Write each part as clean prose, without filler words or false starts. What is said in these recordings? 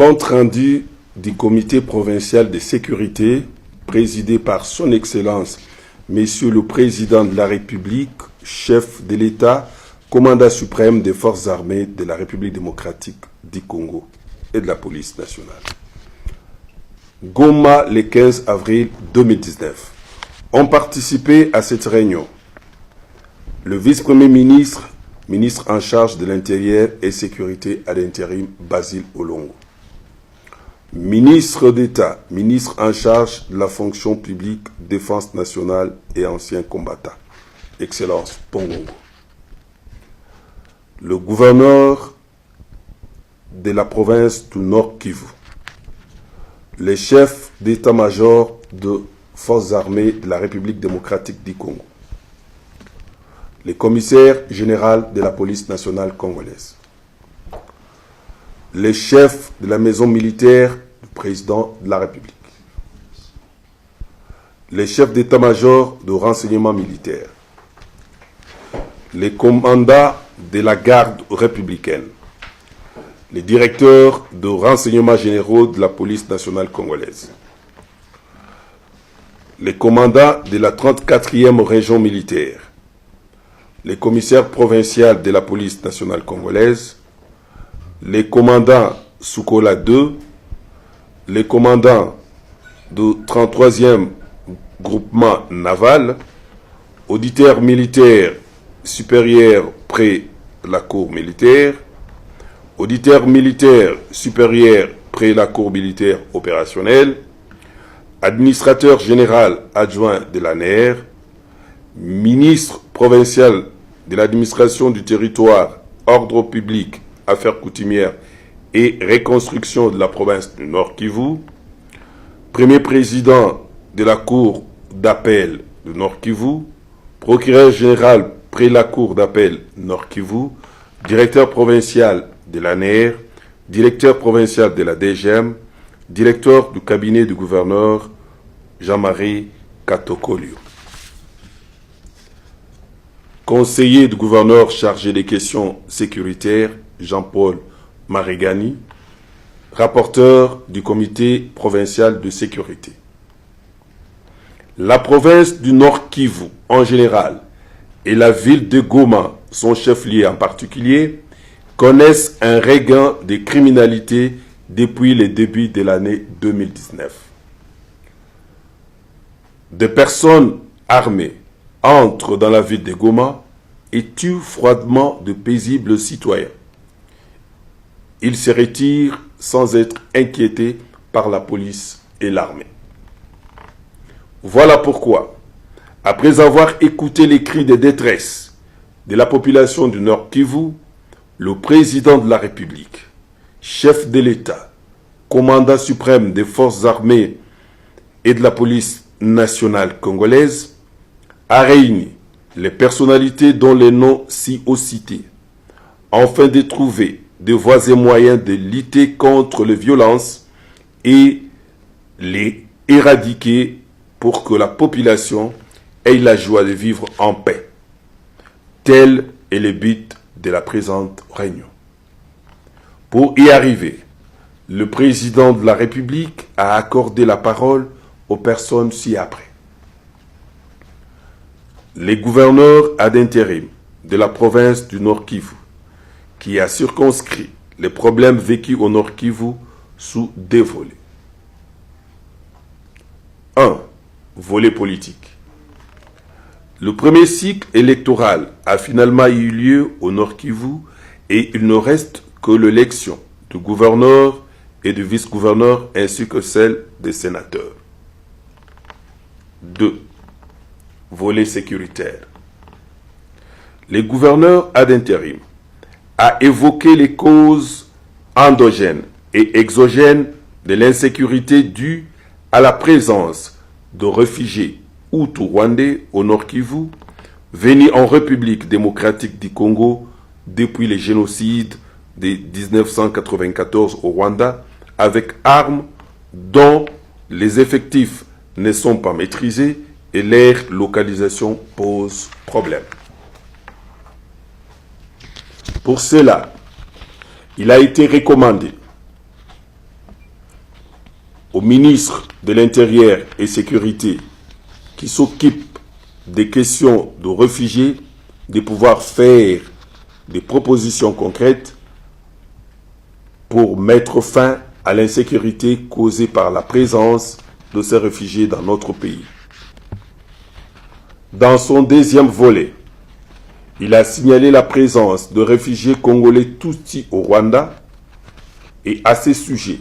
Compte rendu du comité provincial de sécurité présidé par son Excellence, Monsieur le Président de la République, chef de l'État, commandant suprême des forces armées de la République démocratique du Congo et de la police nationale. Goma, le 15 avril 2019. Ont participé à cette réunion le vice-premier ministre, ministre en charge de l'Intérieur et Sécurité à l'intérim, Basile Olongo. Ministre d'État, ministre en charge de la fonction publique, défense nationale et ancien combattant, Excellence Pongongo. Le gouverneur de la province du Nord Kivu. Les chefs d'état-major de forces armées de la République démocratique du Congo. Le commissaire général de la police nationale congolaise. Les chefs de la maison militaire du président de la République. Les chefs d'état-major de renseignement militaire. Les commandants de la garde républicaine. Les directeurs de renseignement généraux de la police nationale congolaise. Les commandants de la 34e région militaire. Les commissaires provinciaux de la police nationale congolaise. Les commandants Soukola II, les commandants du 33e groupement naval, auditeurs militaires supérieurs près la cour militaire, auditeur militaire supérieur près la cour militaire opérationnelle, administrateur général adjoint de l'ANER, ministre provincial de l'administration du territoire, ordre public, affaires coutumières et reconstruction de la province du Nord Kivu, premier président de la cour d'appel du Nord Kivu, procureur général près la cour d'appel Nord Kivu, directeur provincial de l'ANER, directeur provincial de la DGM, directeur du cabinet du gouverneur Jean-Marie Katokolio. Conseiller du gouverneur chargé des questions sécuritaires, Jean-Paul Marigani, rapporteur du comité provincial de sécurité. La province du Nord Kivu en général et la ville de Goma, son chef-lieu en particulier, connaissent un regain de criminalité depuis le début de l'année 2019. Des personnes armées entrent dans la ville de Goma et tuent froidement de paisibles citoyens. Ils se retirent sans être inquiétés par la police et l'armée. Voilà pourquoi, après avoir écouté les cris de détresse de la population du Nord Kivu, le président de la République, chef de l'État, commandant suprême des forces armées et de la police nationale congolaise, a réuni les personnalités dont les noms ci haut cités, afin de trouver des voies et moyens de lutter contre les violences et les éradiquer pour que la population ait la joie de vivre en paix. Tel est le but de la présente réunion. Pour y arriver, le président de la République a accordé la parole aux personnes ci-après. Les gouverneurs ad intérim de la province du Nord Kivu, qui a circonscrit les problèmes vécus au Nord Kivu sous deux volets. 1. Volet politique. Le premier cycle électoral a finalement eu lieu au Nord Kivu et il ne reste que l'élection du gouverneur et du vice-gouverneur ainsi que celle des sénateurs. 2. Volet sécuritaire. Le gouverneur ad intérim a évoqué les causes endogènes et exogènes de l'insécurité due à la présence de réfugiés Hutu-Rwandais au Nord Kivu, venus en République démocratique du Congo depuis le génocide de 1994 au Rwanda, avec armes dont les effectifs ne sont pas maîtrisés et leur localisation pose problème. Pour cela, il a été recommandé au ministre de l'Intérieur et Sécurité qui s'occupe des questions de réfugiés de pouvoir faire des propositions concrètes pour mettre fin à l'insécurité causée par la présence de ces réfugiés dans notre pays. Dans son deuxième volet, il a signalé la présence de réfugiés congolais Tutsi au Rwanda et à ce sujet,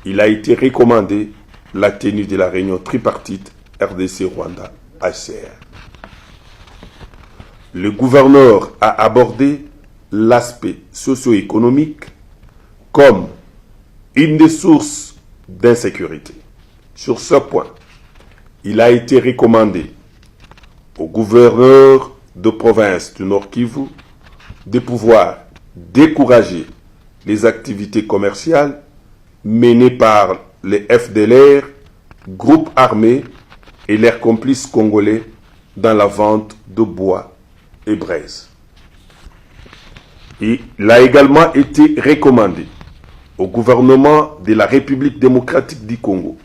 il a été recommandé la tenue de la réunion tripartite RDC-Rwanda-HCR. Le gouverneur a abordé l'aspect socio-économique comme une des sources d'insécurité. Sur ce point, il a été recommandé au gouverneur de province du Nord Kivu de pouvoir décourager les activités commerciales menées par les FDLR, groupes armés et leurs complices congolais dans la vente de bois et braise. Il a également été recommandé au gouvernement de la République démocratique du Congo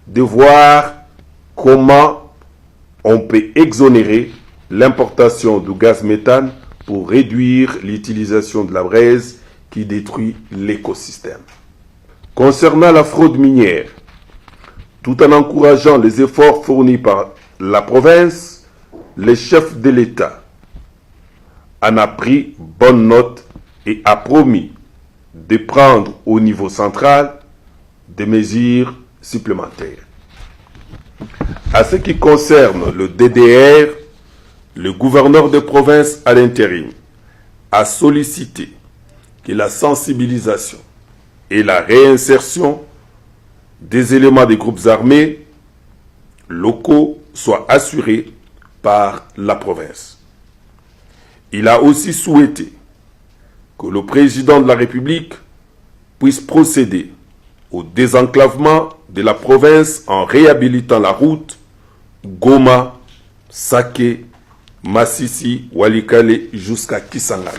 de voir comment on peut exonérer l'importation du gaz méthane pour réduire l'utilisation de la braise qui détruit l'écosystème. Concernant la fraude minière, tout en encourageant les efforts fournis par la province, le chef de l'État en a pris bonne note et a promis de prendre au niveau central des mesures supplémentaires. À ce qui concerne le DDR, le gouverneur de province à l'intérim a sollicité que la sensibilisation et la réinsertion des éléments des groupes armés locaux soient assurés par la province. Il a aussi souhaité que le président de la République puisse procéder au désenclavement de la province en réhabilitant la route Goma, Sake, Massissi, Walikale jusqu'à Kisangani.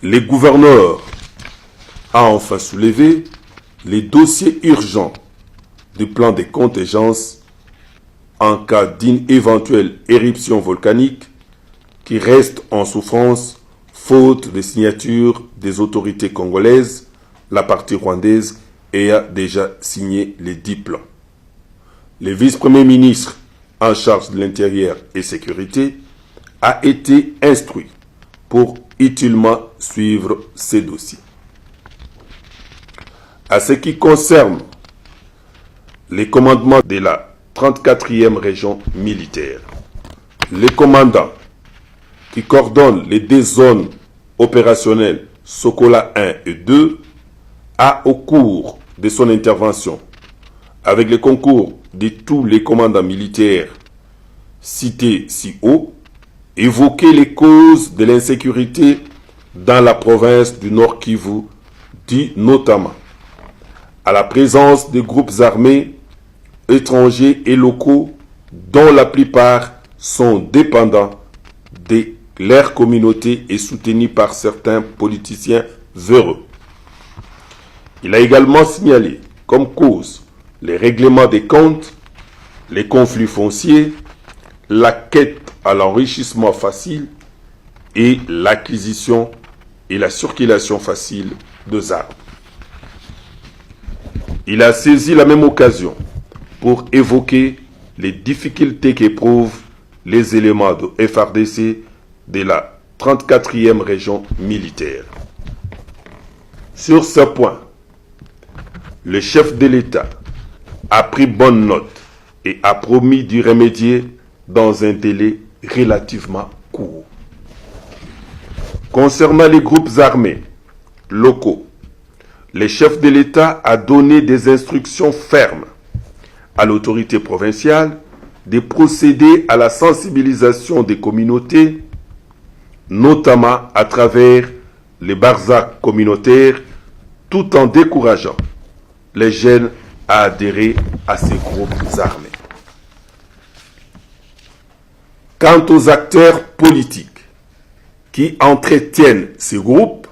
Le gouverneur a enfin soulevé les dossiers urgents du plan de contingence en cas d'une éventuelle éruption volcanique qui reste en souffrance faute de signature des autorités congolaises. La partie rwandaise a déjà signé les 10 plans. Le vice-premier ministre en charge de l'intérieur et sécurité a été instruit pour utilement suivre ces dossiers. À ce qui concerne les commandements de la 34e région militaire, les commandants qui coordonnent les 2 zones opérationnelles Sokola 1 et 2 a, au cours de son intervention, avec le concours de tous les commandants militaires cités si haut, évoqué les causes de l'insécurité dans la province du Nord Kivu, dû notamment à la présence de groupes armés étrangers et locaux dont la plupart sont dépendants de leur communauté et soutenus par certains politiciens véreux. Il a également signalé comme cause les règlements des comptes, les conflits fonciers, la quête à l'enrichissement facile et l'acquisition et la circulation facile de armes. Il a saisi la même occasion pour évoquer les difficultés qu'éprouvent les éléments de FARDC de la 34e région militaire. Sur ce point, le chef de l'État a pris bonne note et a promis d'y remédier dans un délai relativement court. Concernant les groupes armés locaux, le chef de l'État a donné des instructions fermes à l'autorité provinciale de procéder à la sensibilisation des communautés, notamment à travers les barzacs communautaires, tout en décourageant les jeunes à adhérer à ces groupes armés. Quant aux acteurs politiques qui entretiennent ces groupes,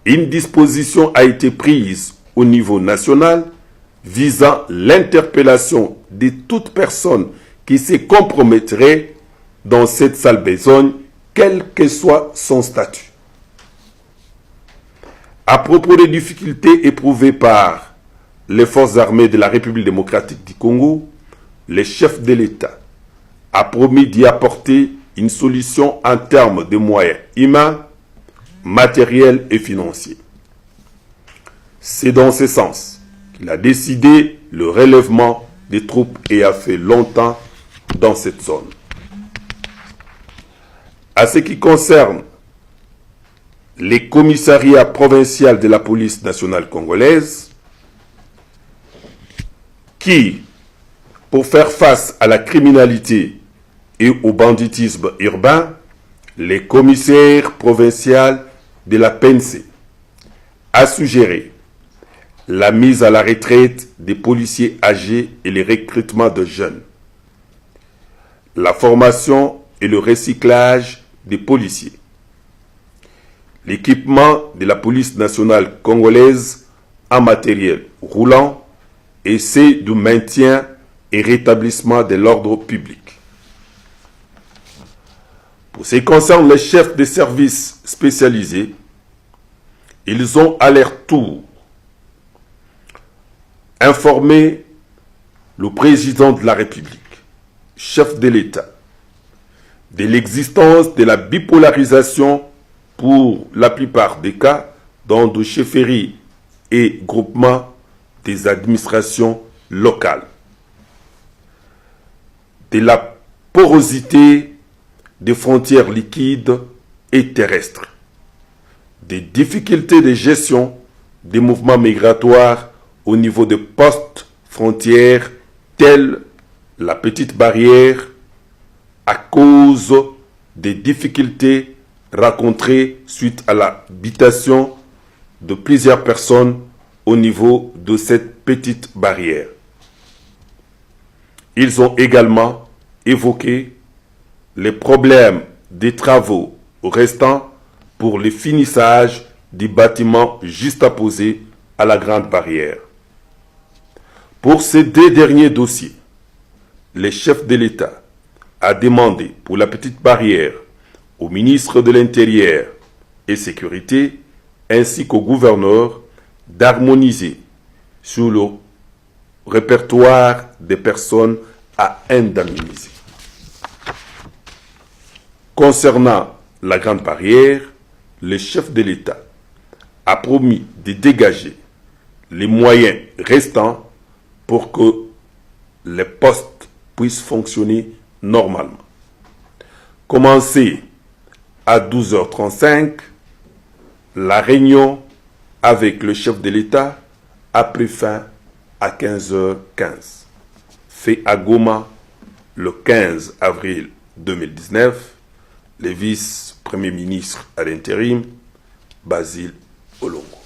une disposition a été prise au niveau national visant l'interpellation de toute personne qui se compromettrait dans cette sale besogne, quel que soit son statut. À propos des difficultés éprouvées par les forces armées de la République démocratique du Congo, le chef de l'État a promis d'y apporter une solution en termes de moyens humains, matériels et financiers. C'est dans ce sens qu'il a décidé le relèvement des troupes ayant fait longtemps dans cette zone. À ce qui concerne les commissariats provinciaux de la police nationale congolaise, qui, pour faire face à la criminalité et au banditisme urbain, les commissaires provinciaux de la PNC a suggéré la mise à la retraite des policiers âgés et le recrutement de jeunes, la formation et le recyclage des policiers, l'équipement de la police nationale congolaise en matériel roulant et c'est du maintien et rétablissement de l'ordre public. Pour ce qui concerne les chefs de services spécialisés, ils ont à leur tour informé le président de la République, chef de l'État, de l'existence de la bipolarisation pour la plupart des cas dans des chefferies et groupements des administrations locales, de la porosité des frontières liquides et terrestres, des difficultés de gestion des mouvements migratoires au niveau des postes frontières tels la petite barrière à cause des difficultés rencontrées suite à l'habitation de plusieurs personnes au niveau de cette petite barrière. Ils ont également évoqué les problèmes des travaux restants pour le finissage du bâtiment juste apposé à la Grande Barrière. Pour ces deux derniers dossiers, le chef de l'État a demandé pour la petite barrière au ministre de l'Intérieur et Sécurité ainsi qu'au gouverneur d'harmoniser sur le répertoire des personnes à indemniser. Concernant la Grande Barrière, le chef de l'État a promis de dégager les moyens restants pour que les postes puissent fonctionner normalement. Commencé à 12h35, la réunion avec le chef de l'État a pris fin à 15h15. Fait à Goma le 15 avril 2019, le vice-premier ministre à l'intérim, Basile Olongo.